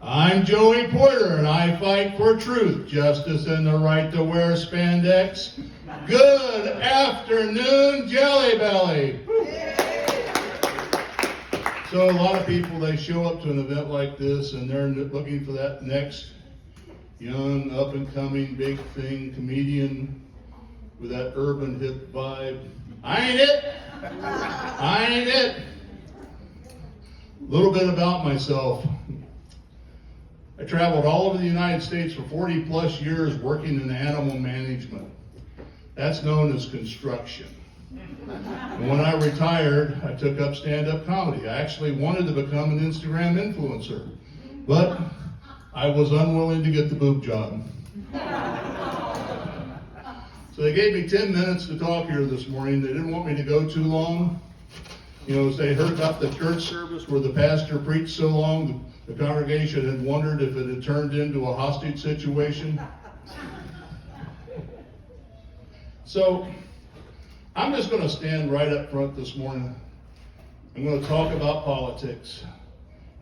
I'm Joey Porter, and I fight for truth, justice, and the right to wear spandex. Good afternoon, Jelly Belly. So a lot of people, they show up to an event like this, and they're looking for that next young, up-and-coming, big thing, comedian with that urban hip vibe. I ain't it. I ain't it. A little bit about myself. I traveled all over the United States for 40 plus years working in animal management. That's known as construction. And when I retired, I took up stand-up comedy. I actually wanted to become an Instagram influencer, but I was unwilling to get the boob job. So they gave me 10 minutes to talk here this morning. They didn't want me to go too long. You know, as they heard about the church service where the pastor preached so long, the congregation had wondered if it had turned into a hostage situation. So I'm just going to stand right up front this morning. I'm going to talk about politics.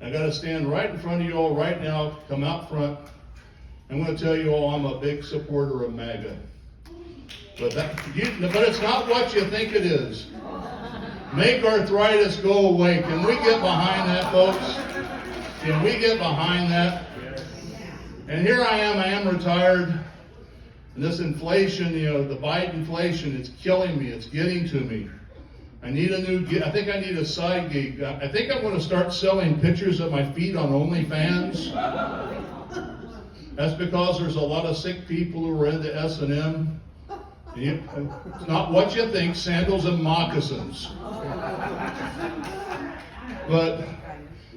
I got to stand right in front of you all right now, come out front. I'm going to tell you all I'm a big supporter of MAGA. But it's not what you think it is. Make arthritis go away. Can we get behind that, folks? Can we get behind that? And here I am retired. And this inflation, the Biden inflation, it's killing me. It's getting to me. I need a new gig. I think I need a side gig. I think I'm going to start selling pictures of my feet on OnlyFans. That's because there's a lot of sick people who are into S&M. It's not what you think, sandals and moccasins. But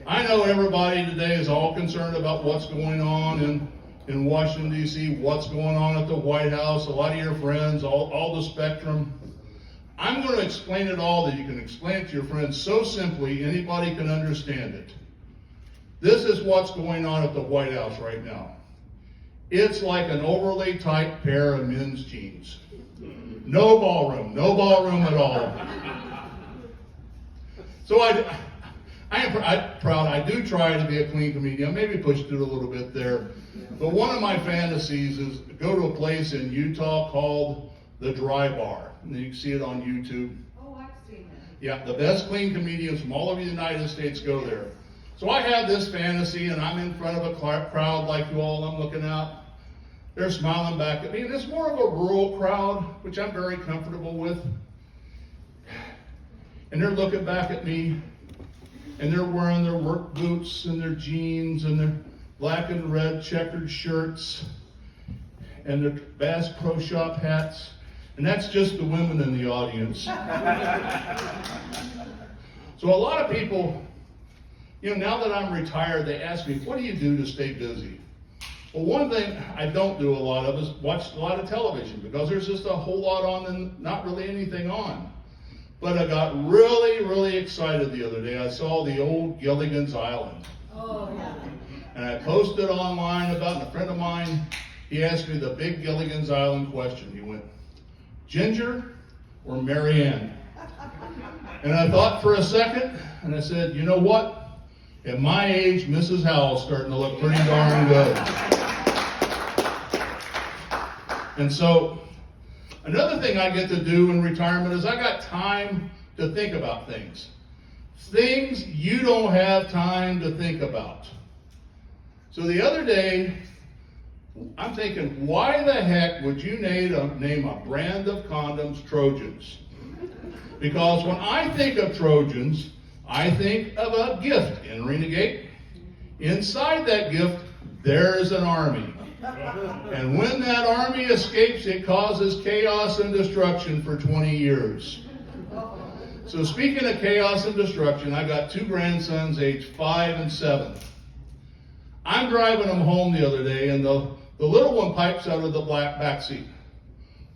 I know everybody today is all concerned about what's going on in Washington, D.C., what's going on at the White House, a lot of your friends, all the spectrum. I'm going to explain it all that you can explain it to your friends so simply anybody can understand it. This is what's going on at the White House right now. It's like an overly tight pair of men's jeans. No ballroom at all. So I am proud. I do try to be a clean comedian. I maybe pushed it a little bit there. But one of my fantasies is go to a place in Utah called the Dry Bar. And you can see it on YouTube. Oh, I've seen it. Yeah, the best clean comedians from all over the United States go there. So I have this fantasy, and I'm in front of a crowd like you all. I'm looking out. They're smiling back at me. And it's more of a rural crowd, which I'm very comfortable with. And they're looking back at me, and they're wearing their work boots and their jeans and their black and red checkered shirts and their Bass Pro Shop hats. And that's just the women in the audience. So a lot of people, now that I'm retired, they ask me, what do you do to stay busy? Well, one thing I don't do a lot of is watch a lot of television because there's just a whole lot on and not really anything on. But I got really, really excited the other day. I saw the old Gilligan's Island. Oh, yeah. And I posted online about it. A friend of mine, he asked me the big Gilligan's Island question. He went, Ginger or Marianne? And I thought for a second, and I said, you know what? At my age, Mrs. Howell's starting to look pretty darn good. And so, another thing I get to do in retirement is I got time to think about things. Things you don't have time to think about. So the other day, I'm thinking, why the heck would you name a brand of condoms Trojans? Because when I think of Trojans, I think of a gift in Renegade. Inside that gift, there is an army. And when that army escapes, it causes chaos and destruction for 20 years. So speaking of chaos and destruction, I got two grandsons aged 5 and 7. I'm driving them home the other day, and the little one pipes out of the back seat.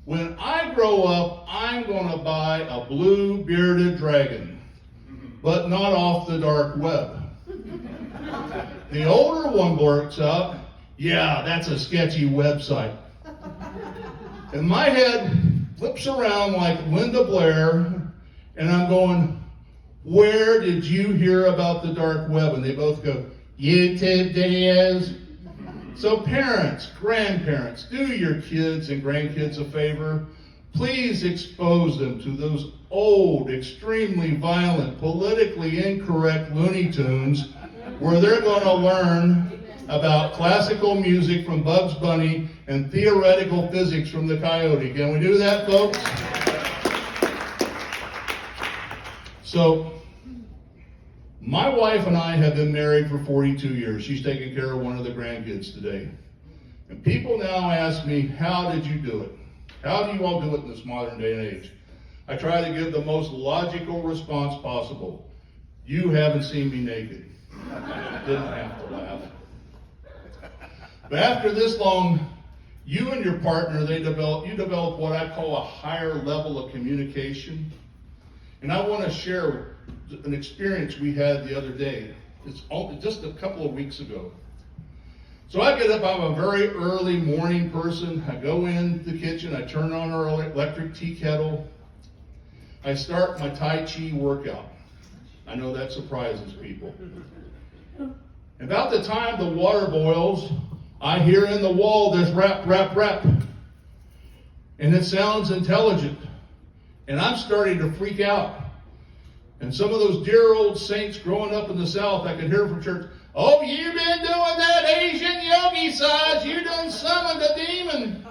When I grow up, I'm going to buy a blue bearded dragon, but not off the dark web. The older one blurts out, yeah, that's a sketchy website. And my head flips around like Linda Blair, and I'm going, where did you hear about the dark web? And they both go, YouTube videos. So parents, grandparents, do your kids and grandkids a favor. Please expose them to those old, extremely violent, politically incorrect Looney Tunes where they're going to learn about classical music from Bugs Bunny and theoretical physics from the Coyote. Can we do that, folks? So, my wife and I have been married for 42 years. She's taking care of one of the grandkids today. And people now ask me, how did you do it? How do you all do it in this modern day and age? I try to give the most logical response possible. You haven't seen me naked. Didn't have to laugh. But after this long, you and your partner, you develop what I call a higher level of communication. And I want to share an experience we had the other day. It's just a couple of weeks ago. So I get up, I'm a very early morning person. I go in the kitchen, I turn on our electric tea kettle. I start my Tai Chi workout. I know that surprises people. About the time the water boils, I hear in the wall this rap, rap, rap. And it sounds intelligent. And I'm starting to freak out. And some of those dear old saints growing up in the South, I could hear from church, oh, you've been doing that Asian yogi size. You done summoned a demon.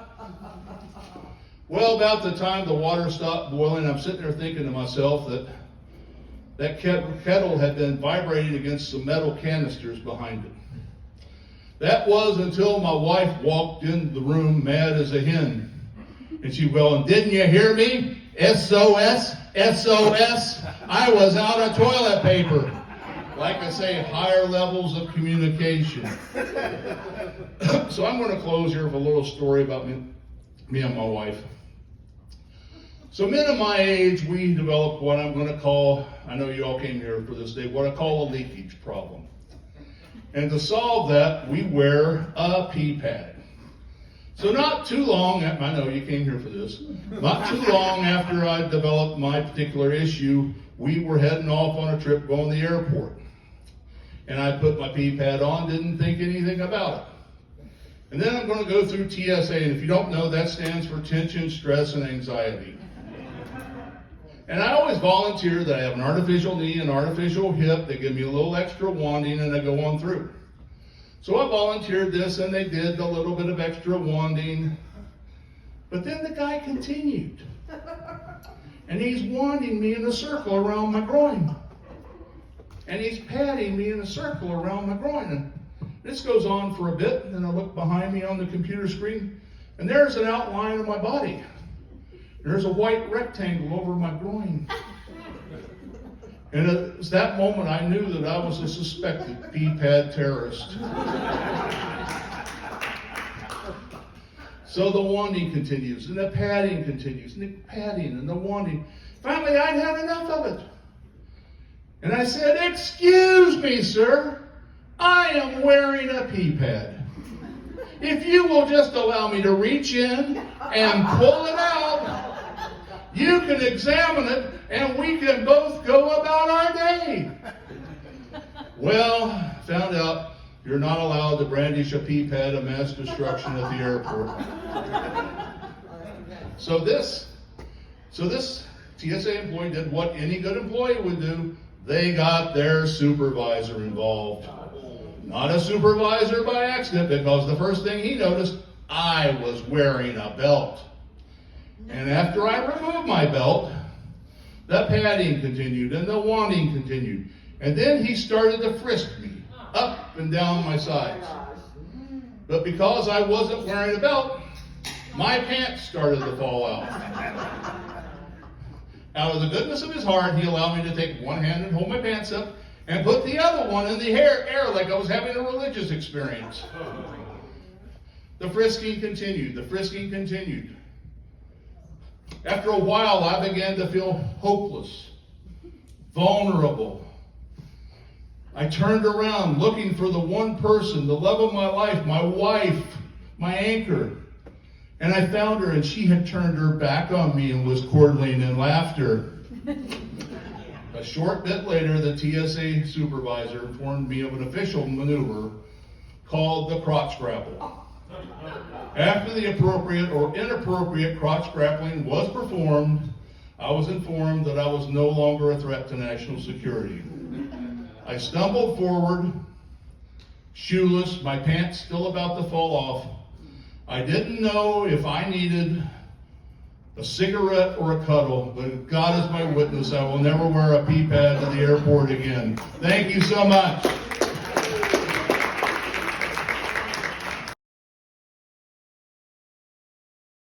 Well, about the time the water stopped boiling, I'm sitting there thinking to myself that kettle had been vibrating against some metal canisters behind it. That was until my wife walked in the room mad as a hen. And she, well, and didn't you hear me? SOS, SOS. I was out of toilet paper. Like I say, higher levels of communication. So I'm going to close here with a little story about me and my wife. So men of my age, we developed what I'm going to call, I know you all came here for this day, what I call a leakage problem. And to solve that, we wear a pee pad. So not too long, I know you came here for this, not too long after I developed my particular issue, we were heading off on a trip going to the airport. And I put my pee pad on, didn't think anything about it. And then I'm going to go through TSA, and if you don't know, that stands for tension, stress, and anxiety. And I always volunteer that I have an artificial knee, an artificial hip. They give me a little extra wanding, and I go on through. So I volunteered this, and they did a little bit of extra wanding. But then the guy continued. And he's wanding me in a circle around my groin. And he's patting me in a circle around my groin. And this goes on for a bit, and then I look behind me on the computer screen, and there's an outline of my body. There's a white rectangle over my groin. And it was that moment I knew that I was a suspected pee pad terrorist. So the wanding continues, and the patting continues, and the patting and the wanding. Finally, I'd had enough of it. And I said, excuse me, sir, I am wearing a pee pad. If you will just allow me to reach in and pull it out, you can examine it, and we can both go about our day. Well, found out you're not allowed to brandish a pee pad of mass destruction at the airport. So this TSA employee did what any good employee would do. They got their supervisor involved. Not a supervisor by accident, because the first thing he noticed, I was wearing a belt. And after I removed my belt, the patting continued and the wanding continued. And then he started to frisk me up and down my sides. But because I wasn't wearing a belt, my pants started to fall out. Out of the goodness of his heart, he allowed me to take one hand and hold my pants up and put the other one in the air like I was having a religious experience. The frisking continued. The frisking continued. After a while, I began to feel hopeless, vulnerable. I turned around looking for the one person, the love of my life, my wife, my anchor. And I found her, and she had turned her back on me and was chortling in laughter. A short bit later, the TSA supervisor informed me of an official maneuver called the crotch grapple. After the appropriate or inappropriate crotch grappling was performed, I was informed that I was no longer a threat to national security. I stumbled forward, shoeless, my pants still about to fall off. I didn't know if I needed a cigarette or a cuddle, but God is my witness, I will never wear a pee pad to the airport again. Thank you so much.